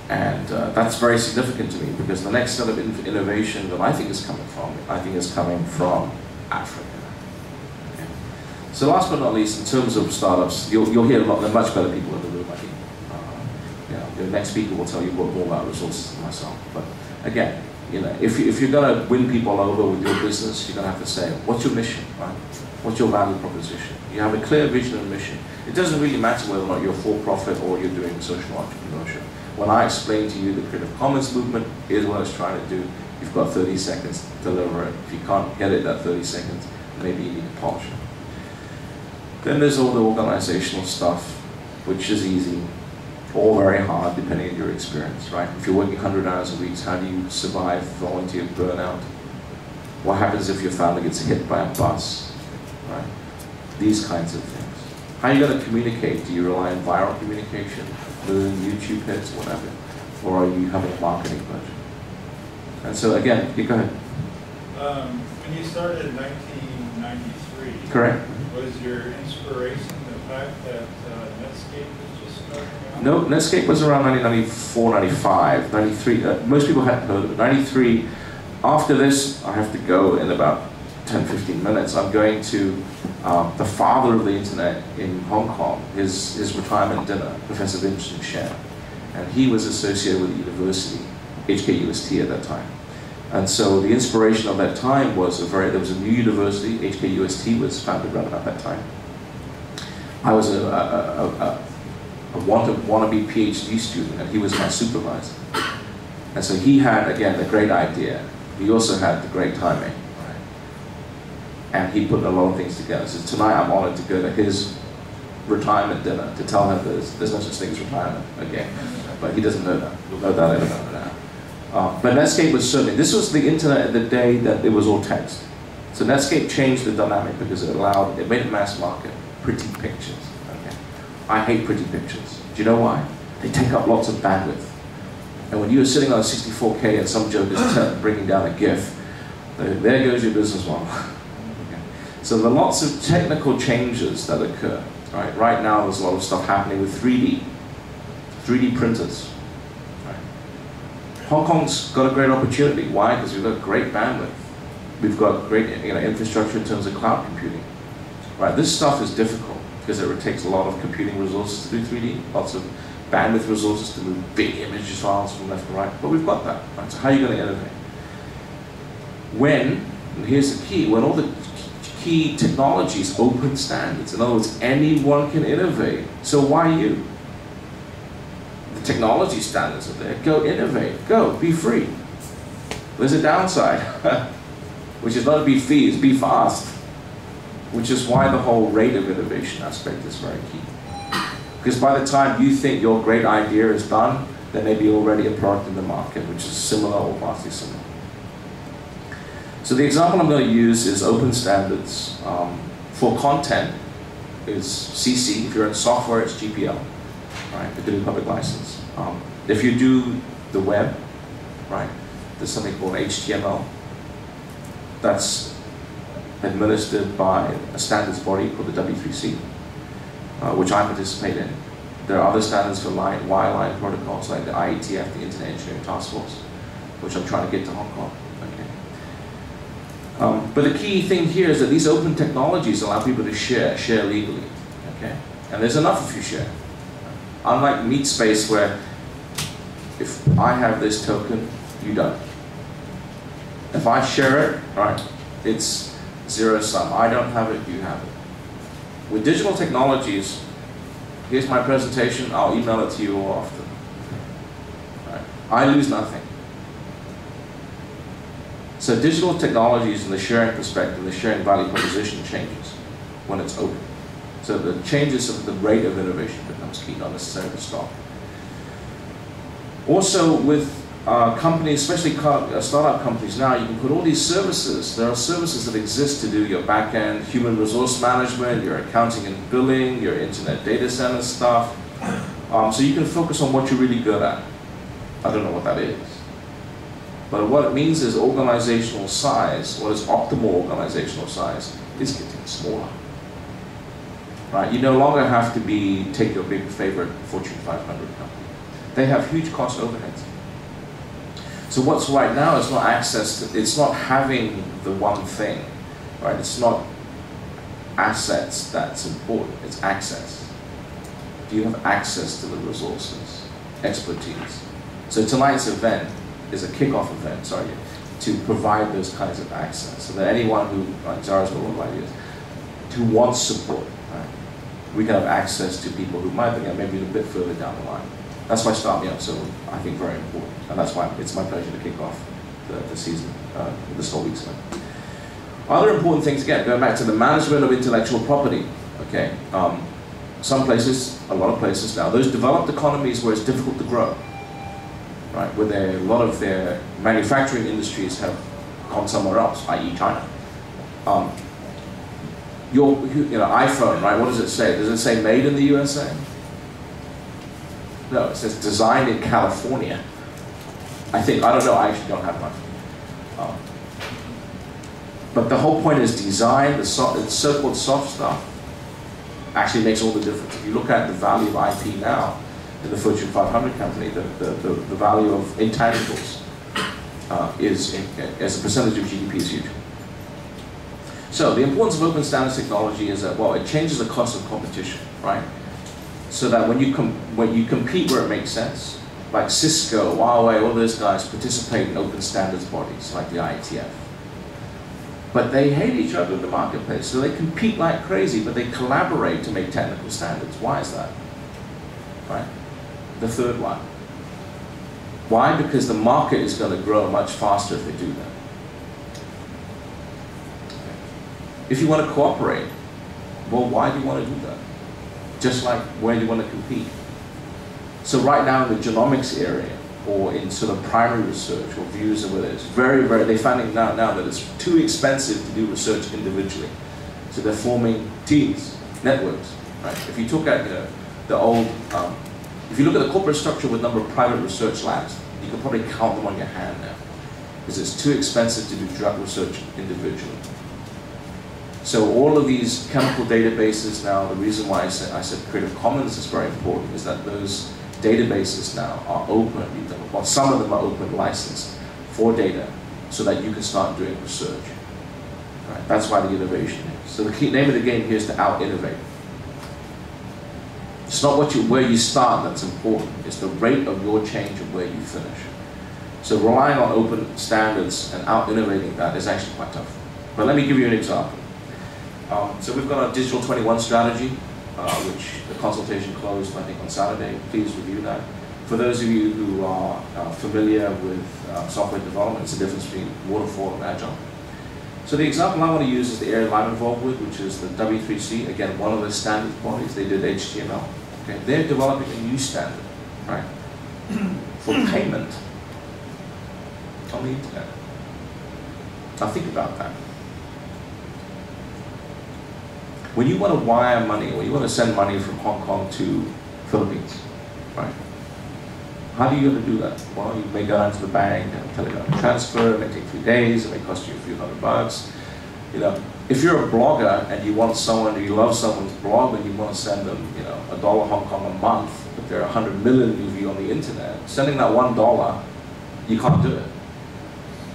And that's very significant to me because the next set of innovation that I think is coming from Africa. Okay. So last but not least, in terms of startups, you'll hear they're much better people in the room, I think. Your next speaker will tell you more about resources than myself. But again, if you're going to win people over with your business, you're going to have to say, what's your mission, right? What's your value proposition? You have a clear vision and mission. It doesn't really matter whether or not you're for-profit or you're doing social entrepreneurship. When I explain to you the Creative Commons movement, here's what I was trying to do. You've got 30 seconds to deliver it. If you can't get it that 30 seconds, maybe you need to polish it. Then there's all the organizational stuff, which is easy, or very hard, depending on your experience, right? If you're working 100 hours a week, how do you survive volunteer burnout? What happens if your family gets hit by a bus, right? These kinds of things. How are you going to communicate? Do you rely on viral communication, YouTube hits, whatever? Or are you having a marketing budget? And so again, you go ahead. When you started in 1993, correct. Was your inspiration the fact that Netscape was just starting out? No, Netscape was around 1994, 95, 93. Most people hadn't heard of it. 93, after this, I have to go in about 10, 15 minutes. I'm going to the father of the internet in Hong Kong, his retirement dinner, Professor Vincent Shen. And he was associated with the university, HKUST at that time. And so the inspiration of that time was there was a new university, HKUST was founded around about that time. I was a wannabe PhD student, and he was my supervisor. And so he had, again, the great idea. He also had the great timing. Right? And he put a lot of things together. So tonight I'm honored to go to his retirement dinner to tell him there's no such thing as retirement again. But he doesn't know that. We'll know that in a moment now. But Netscape was certainly, this was the internet at the day that it was all text. So Netscape changed the dynamic because it made it mass market, pretty pictures. Okay? I hate pretty pictures. Do you know why? They take up lots of bandwidth. And when you're sitting on a 64K and some joke is bringing down a GIF, there goes your business model. Okay? So there are lots of technical changes that occur. Right now there's a lot of stuff happening with 3D printers. Hong Kong's got a great opportunity. Why? Because we've got great bandwidth. We've got great infrastructure in terms of cloud computing. Right? This stuff is difficult because it takes a lot of computing resources to do 3D, lots of bandwidth resources to move big image files from left to right. But we've got that. Right? So how are you going to innovate? And here's the key, when all the key technologies open standards. In other words, anyone can innovate. So why you? Technology standards are there. Go innovate. Go. Be free. There's a downside, which is not to be free, it's be fast, which is why the whole rate of innovation aspect is very key. Because by the time you think your great idea is done, there may be already a product in the market which is similar or vastly similar. So the example I'm going to use is open standards. For content, is CC. If you're in software, it's GPL. Right, the Digital Public License. If you do the web, right, there's something called HTML. That's administered by a standards body called the W3C, which I participate in. There are other standards for wireline protocols like the IETF, the Internet Engineering Task Force, which I'm trying to get to Hong Kong. Okay. But the key thing here is that these open technologies allow people to share legally. Okay, and there's enough if you share. Unlike meat space, where if I have this token, you don't. If I share it, right, it's zero sum. I don't have it, you have it. With digital technologies, here's my presentation, I'll email it to you all often. Right. I lose nothing. So digital technologies and the sharing perspective, the sharing value proposition changes when it's open. So the changes of the rate of innovation becomes key, not necessarily the stock. Also with companies, especially startup companies now, you can put all these services. There are services that exist to do your back-end human resource management, your accounting and billing, your internet data center stuff. So you can focus on what you're really good at. I don't know what that is. But what it means is organizational size, what is optimal organizational size, is getting smaller. Right? You no longer have to take your big favorite Fortune 500 company. They have huge cost overheads. So what's right now is not access to, it's not having the one thing, right? It's not assets that's important, it's access. Do you have access to the resources, expertise? So tonight's event is a kickoff event, sorry, to provide those kinds of access, so that anyone who, like Zara's got a lot of ideas, who wants support, right? We can have access to people who might be maybe a bit further down the line. That's why StartMeup so I think very important, and that's why it's my pleasure to kick off the season, this whole week's event. Other important things, again, going back to the management of intellectual property, okay? Some places, a lot of places now, those developed economies where it's difficult to grow, right? Where a lot of their manufacturing industries have gone somewhere else, i.e. China. Your iPhone, right, what does it say? Does it say made in the USA? No, it says designed in California. I think, I don't know, I actually don't have one. But the whole point is design, the so-called soft stuff, actually makes all the difference. If you look at the value of IP now in the Fortune 500 company, the value of intangibles as a percentage of GDP is huge. So the importance of open standards technology is that, well, it changes the cost of competition, right? So that when you compete where it makes sense, like Cisco, Huawei, all those guys participate in open standards bodies like the IETF. But they hate each other in the marketplace, so they compete like crazy, but they collaborate to make technical standards. Why is that? Right? The third one. Why? Because the market is going to grow much faster if they do that. If you want to cooperate, well, why do you want to do that? Just like where do you want to compete? So right now in the genomics area, or in sort of primary research, or views of whether it's they're finding now that it's too expensive to do research individually. So they're forming teams, networks, right? If you look at the old, if you look at the corporate structure with number of private research labs, you can probably count them on your hand now, because it's too expensive to do drug research individually. So all of these chemical databases now, the reason why I said Creative Commons is very important is that those databases now are open. Well, some of them are open licensed for data so that you can start doing research. Right? That's why the innovation is. So the key name of the game here is to out-innovate. It's not where you start that's important. It's the rate of your change and where you finish. So relying on open standards and out-innovating that is actually quite tough. But let me give you an example. So we've got our Digital 21 strategy, which the consultation closed, I think, on Saturday. Please review that. For those of you who are familiar with software development, it's the difference between waterfall and agile. So the example I want to use is the area I'm involved with, which is the W3C, again, one of the standards bodies. They did HTML. Okay? They're developing a new standard, right, for payment on the internet. Now think about that. When you want to wire money, or you want to send money from Hong Kong to Philippines, right? How do you going to do that? Well, you may go down to the bank and telegram transfer. It may take 3 days. It may cost you a few $100. If you're a blogger and you want someone, or you love someone's blog, and you want to send them, $1 Hong Kong a month, but there are 100 million of you on the internet, sending that $1, you can't do it.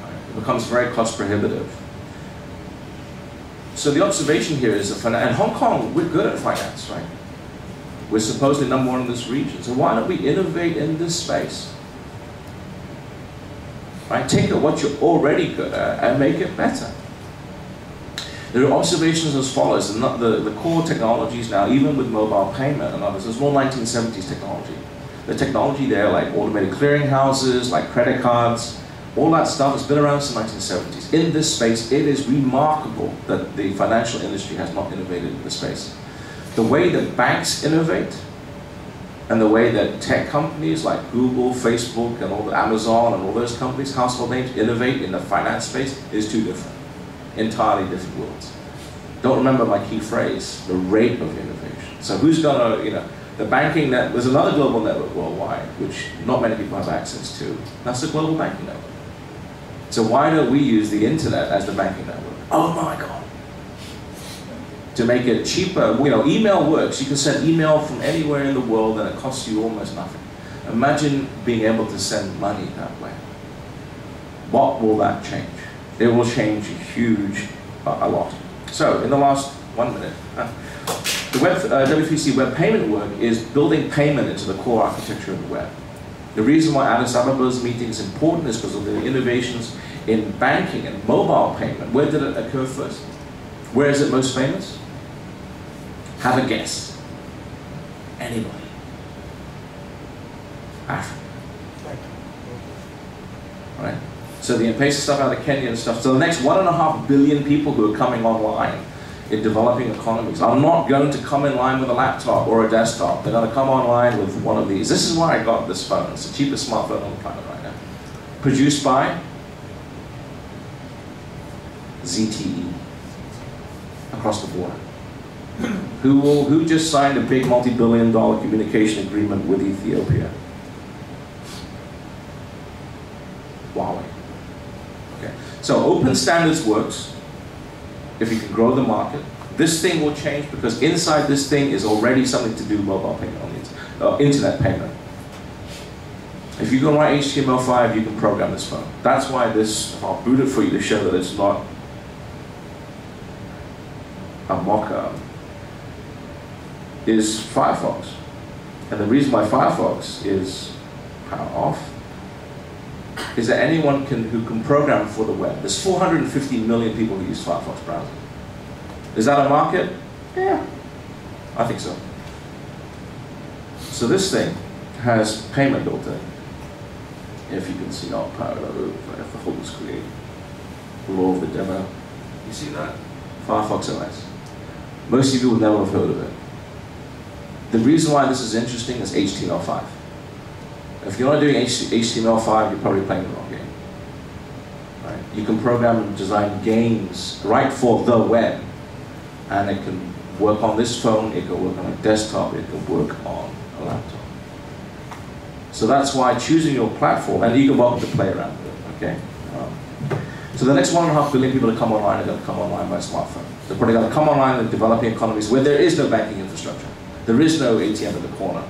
Right? It becomes very cost prohibitive. So the observation here is, and Hong Kong, we're good at finance, right? We're supposedly number one in this region. So why don't we innovate in this space? Right? Take what you're already good at and make it better. There are observations as follows. The core technologies now, even with mobile payment and others, there's more 1970s technology. The technology there, like automated clearinghouses, like credit cards, all that stuff has been around since the 1970s. In this space, it is remarkable that the financial industry has not innovated in this space. The way that banks innovate and the way that tech companies like Google, Facebook, and all the Amazon and all those companies, household names, innovate in the finance space is too different. Entirely different worlds. Don't remember my key phrase, the rate of innovation. So who's gonna, the banking net, there's another global network worldwide, which not many people have access to. That's the global banking network. So why don't we use the internet as the banking network? Oh my God. To make it cheaper, email works. You can send email from anywhere in the world and it costs you almost nothing. Imagine being able to send money that way. What will that change? It will change a lot. So, in the last 1 minute, the W3C web payment work is building payment into the core architecture of the web. The reason why Addis Abeba's meeting is important is because of the innovations in banking and mobile payment. Where did it occur first? Where is it most famous? Have a guess. Anybody? Africa. Right? So the M-Pesa stuff out of Kenya and stuff. So the next 1.5 billion people who are coming online in developing economies are not going to come in line with a laptop or a desktop. They're going to come online with one of these. This is why I got this phone. It's the cheapest smartphone on the planet right now. Produced by ZTE across the border. Who just signed a big multi-billion-dollar communication agreement with Ethiopia? Huawei. Okay. So open standards works if you can grow the market. This thing will change because inside this thing is already something to do mobile payment on the internet payment. If you can write HTML5, you can program this phone. That's why this, I'll boot it for you to show that it's not a mock-up, is Firefox. And the reason why Firefox is power off is that anyone who can program for the web. There's 450 million people who use Firefox browser. Is that a market? Yeah, I think so. So this thing has payment built in. If you can see, I'll power it over, I have the whole screen. Below the demo. You see that? Firefox OS. Most of you will never have heard of it. The reason why this is interesting is HTML5. If you're not doing HTML5, you're probably playing the wrong game. Right? You can program and design games right for the web, and it can work on this phone, it can work on a desktop, it can work on a laptop. So that's why choosing your platform, and you can welcome to play around with it, okay? So the next 1.5 billion people that come online are going to come online by smartphone. They're probably going to come online in developing economies where there is no banking infrastructure. There is no ATM in the corner.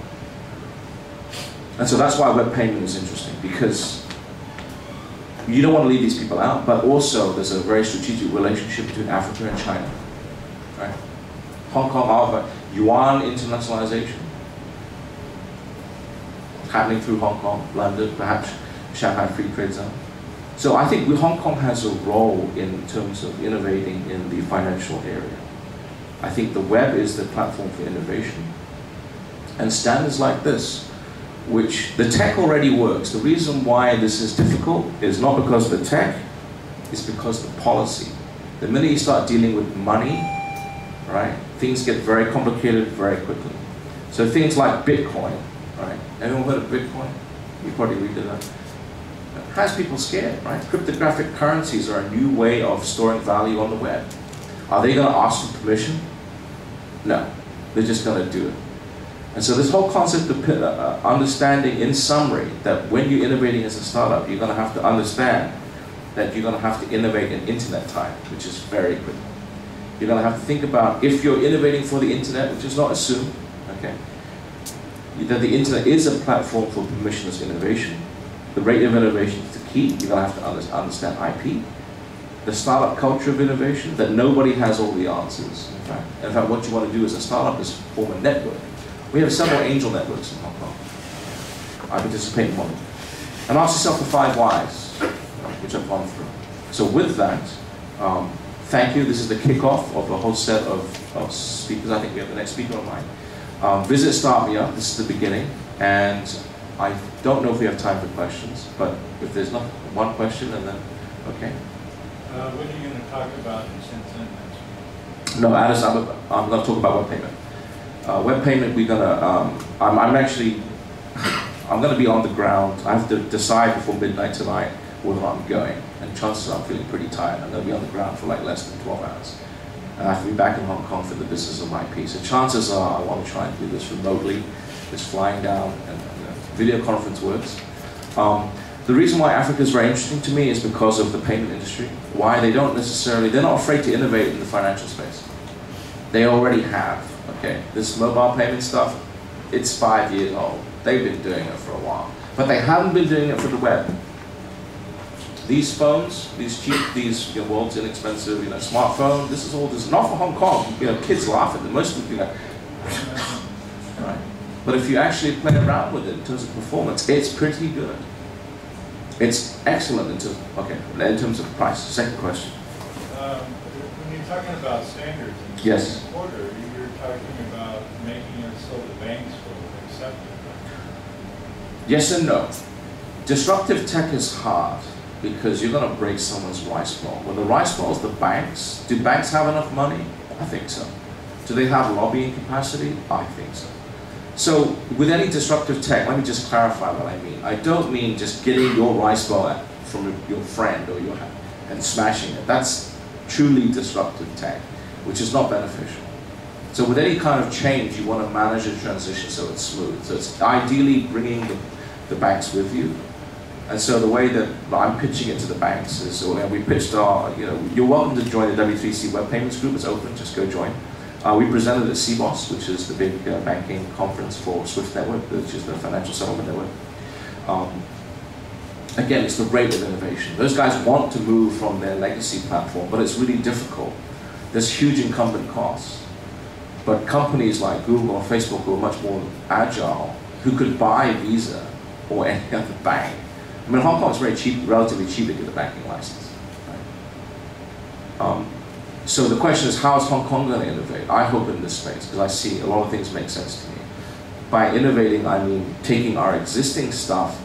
And so that's why web payment is interesting, because you don't want to leave these people out, but also there's a very strategic relationship between Africa and China. Right? Hong Kong, yuan internationalization, happening through Hong Kong, London, perhaps Shanghai Free Trade Zone. So I think Hong Kong has a role in terms of innovating in the financial area. I think the web is the platform for innovation. And standards like this, which the tech already works. The reason why this is difficult is not because of the tech, it's because of the policy. The minute you start dealing with money, right, things get very complicated very quickly. So things like Bitcoin, right? Anyone heard of Bitcoin? You probably read that. It has people scared, right? Cryptographic currencies are a new way of storing value on the web. Are they going to ask for permission? No, they're just going to do it. And so this whole concept of understanding in summary that when you're innovating as a startup, you're going to have to understand that you're going to have to innovate in internet time, which is very critical. You're going to have to think about if you're innovating for the internet, which is not assumed, okay, that the internet is a platform for permissionless innovation. The rate of innovation is the key. You're going to have to understand IP, the startup culture of innovation, that nobody has all the answers. In fact, what you want to do as a startup is form a network. We have several angel networks in Hong Kong. I participate in one. And ask yourself the 5 whys, which I've gone through. So with that, thank you. This is the kickoff of a whole set of speakers. I think we have the next speaker online. Visit StartMeup. This is the beginning. And I don't know if we have time for questions, but if there's not one question, and then, okay. What are you going to talk about in Shenzhen next week? No, Addis Ababa. I'm going to talk about web payment. Web payment, we're gonna, I'm actually, I'm gonna be on the ground. I have to decide before midnight tonight whether I'm going. And chances are I'm feeling pretty tired. I'm gonna be on the ground for like less than 12 hours. And I have to be back in Hong Kong for the business of my piece. So chances are I want to try and do this remotely, just flying down, and video conference works. The reason why Africa is very interesting to me is because of the payment industry. Why they don't necessarily, they're not afraid to innovate in the financial space. They already have, okay? This mobile payment stuff, it's 5 years old. They've been doing it for a while. But they haven't been doing it for the web. These phones, these cheap, these world's inexpensive, smartphone, this is all just, not for Hong Kong. Kids laugh at them. Most of them, right? But if you actually play around with it in terms of performance, it's pretty good. It's excellent in terms of price. Second question. When you're talking about standards in yes. the quarter, you're talking about making it so the banks will accept it. Yes and no. Disruptive tech is hard because you're going to break someone's rice bowl. When the rice bowl is the banks, do banks have enough money? I think so. Do they have lobbying capacity? I think so. So with any disruptive tech, let me just clarify what I mean. I don't mean just getting your rice bowl from your friend or and smashing it. That's truly disruptive tech, which is not beneficial. So with any kind of change, you want to manage the transition so it's smooth. So it's ideally bringing the banks with you. And so the way that I'm pitching it to the banks is, we pitched our, you're welcome to join the W3C Web Payments Group. It's open, just go join. We presented at CBOS, which is the big banking conference for Swift Network, which is the financial settlement network. Again, it's the rate of innovation. Those guys want to move from their legacy platform, but it's really difficult. There's huge incumbent costs. But companies like Google or Facebook who are much more agile, who could buy Visa or any other bank. I mean, Hong Kong is very cheap, relatively cheap to get a banking license. Right? So the question is, how is Hong Kong going to innovate? I hope in this space, because I see a lot of things make sense to me. By innovating, I mean taking our existing stuff,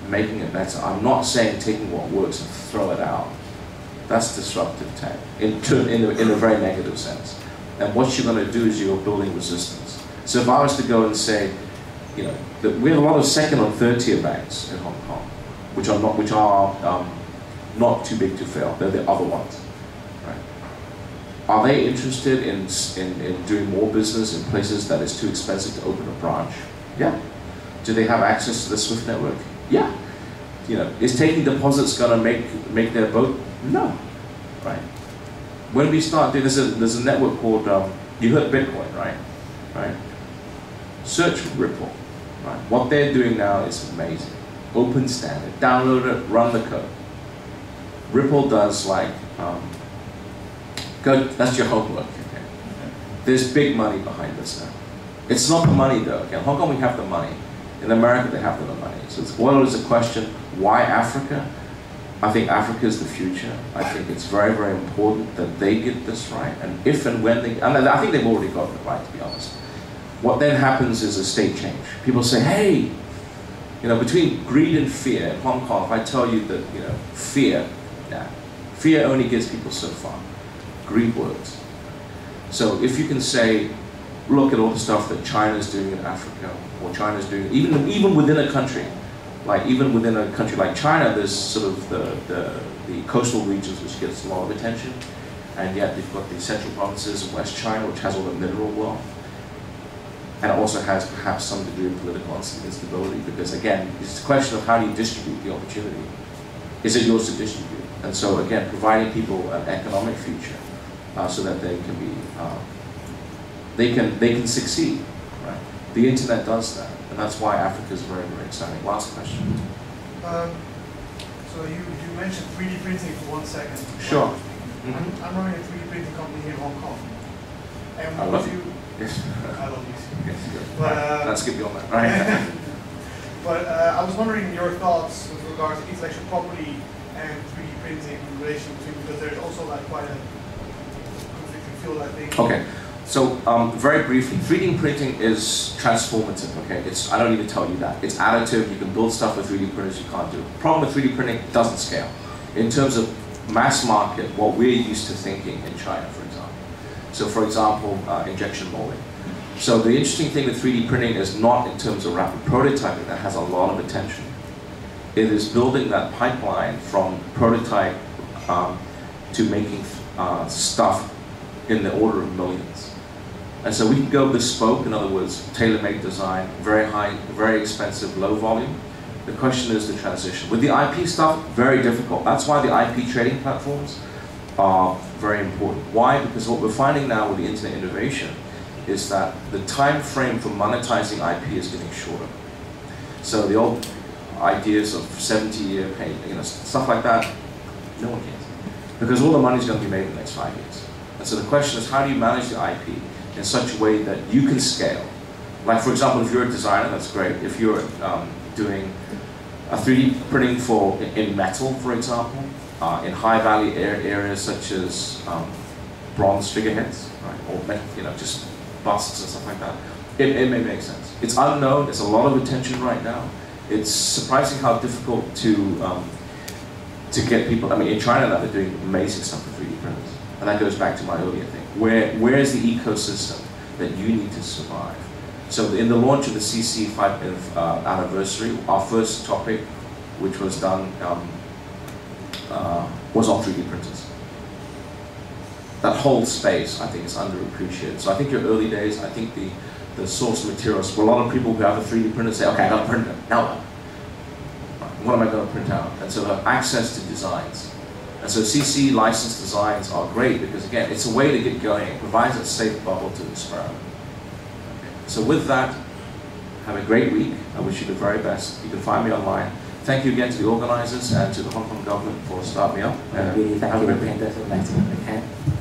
making it better. I'm not saying taking what works and throw it out. That's disruptive tech, in a very negative sense. And what you're going to do is you're building resistance. So if I was to go and say, we have a lot of second and third tier banks in Hong Kong, which are not too big to fail. They're the other ones. Are they interested in doing more business in places that is too expensive to open a branch? Yeah. Do they have access to the SWIFT network? Yeah. Is taking deposits going to make their boat? No. Right. When we start doing there's a network called you heard Bitcoin, right? Right. Search Ripple. Right. What they're doing now is amazing. Open standard. Download it. Run the code. Ripple does like. That's your homework. Okay? There's big money behind this now. It's not the money though. Okay? In Hong Kong we have the money. In America they have the money. So it's boiled as a question, why Africa? I think Africa is the future. I think it's very, very important that they get this right. And if and when they, and I think they've already got it right, to be honest. What then happens is a state change. People say, hey, between greed and fear in Hong Kong, if I tell you that, fear only gets people so far. Greed works. So if you can say, look at all the stuff that China's doing in Africa, or China's doing, even within a country, like China, there's sort of the coastal regions which gets a lot of attention, and yet they've got the central provinces of West China, which has all the mineral wealth, and it also has perhaps some degree of political instability, because again, it's a question of how do you distribute the opportunity. Is it yours to distribute? And so again, providing people an economic future so that they can be, they can succeed. Right? The internet does that, and that's why Africa is very, very exciting. Last question. So you mentioned 3D printing for 1 second. Sure. I'm running a 3D printing company here in Hong Kong. And I love you. Yes. I love you. Yes, good. But, let's get beyond that. Right. But I was wondering your thoughts with regards to intellectual property and 3D printing in relation to, because there's also like quite a conflicting field, I think. Okay. So very briefly, 3D printing is transformative, okay? I don't need to tell you that. It's additive, you can build stuff with 3D printers you can't do. The problem with 3D printing, it doesn't scale. In terms of mass market, what we're used to thinking in China, for example. So for example, injection molding. So the interesting thing with 3D printing is not in terms of rapid prototyping that has a lot of attention. It is building that pipeline from prototype to making stuff in the order of millions. And so we can go bespoke, in other words, tailor-made design, very high, very expensive, low volume. The question is the transition. With the IP stuff, very difficult. That's why the IP trading platforms are very important. Why? Because what we're finding now with the internet innovation is that the time frame for monetizing IP is getting shorter. So the old ideas of 70-year pay, stuff like that, no one cares. Because all the money's going to be made in the next 5 years. And so the question is, how do you manage the IP in such a way that you can scale? Like, for example, if you're a designer, that's great. If you're doing a 3D printing in metal, for example, in high-value areas such as bronze figureheads, right, or metal, just busts and stuff like that, it may make sense. It's unknown. There's a lot of attention right now. It's surprising how difficult to get people. I mean, in China now they're doing amazing stuff with 3D printers, and that goes back to my earlier thing. Where is the ecosystem that you need to survive? So in the launch of the CC 5th anniversary, our first topic, which was done, was on 3D printers. That whole space, I think, is underappreciated. So I think your early days, I think the source materials, for a lot of people who have a 3D printer say, okay, I got to print it. Now what? What am I going to print out? And so access to designs. And so CC licensed designs are great because, again, it's a way to get going. It provides a safe bubble to experiment. Okay. So with that, have a great week. I wish you the very best. You can find me online. Thank you again to the organizers and to the Hong Kong government for starting me up. Really thank you, Pindar, for inviting me.